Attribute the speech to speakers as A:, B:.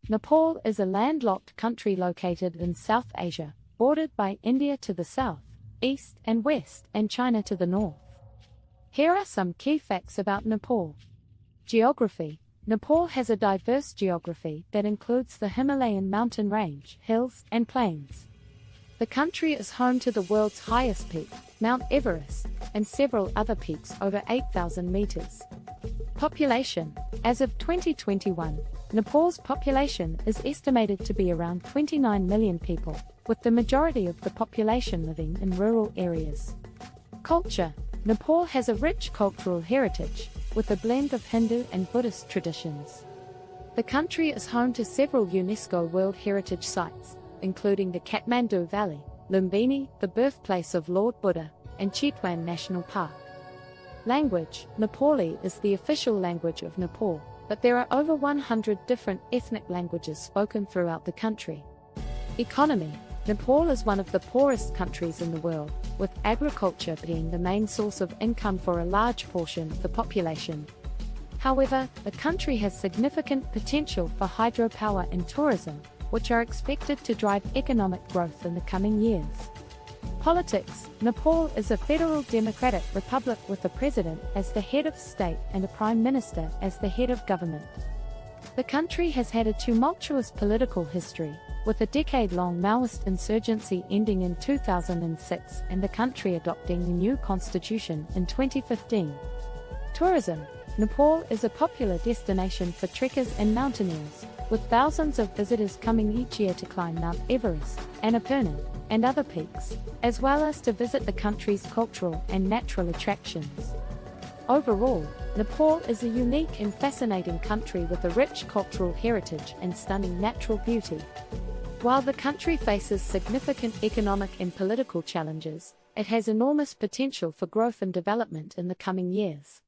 A: Nepal is a landlocked country located in South Asia, bordered by India to the south, east and west, and China to the north. Here are some key facts about Nepal. Geography. Nepal has a diverse geography that includes the Himalayan mountain range, hills, and plains. The country is home to the world's highest peak, Mount Everest, and several other peaks over 8,000 meters. Population. As of 2021, Nepal's population is estimated to be around 29 million people, with the majority of the population living in rural areas. Culture. Nepal has a rich cultural heritage, with a blend of Hindu and Buddhist traditions. The country is home to several UNESCO World Heritage Sites, including the Kathmandu Valley, Lumbini, the birthplace of Lord Buddha, and Chitwan National Park. Language. Nepali is the official language of Nepal, but there are over 100 different ethnic languages spoken throughout the country. Economy. Nepal is one of the poorest countries in the world, with agriculture being the main source of income for a large portion of the population. However, the country has significant potential for hydropower and tourism, which are expected to drive economic growth in the coming years. Politics. Nepal is a federal democratic republic with a president as the head of state and a prime minister as the head of government. The country has had a tumultuous political history, with a decade-long Maoist insurgency ending in 2006 and the country adopting a new constitution in 2015. Tourism. Nepal is a popular destination for trekkers and mountaineers, with thousands of visitors coming each year to climb Mount Everest, Annapurna, and other peaks, as well as to visit the country's cultural and natural attractions. Overall, Nepal is a unique and fascinating country with a rich cultural heritage and stunning natural beauty. While the country faces significant economic and political challenges, it has enormous potential for growth and development in the coming years.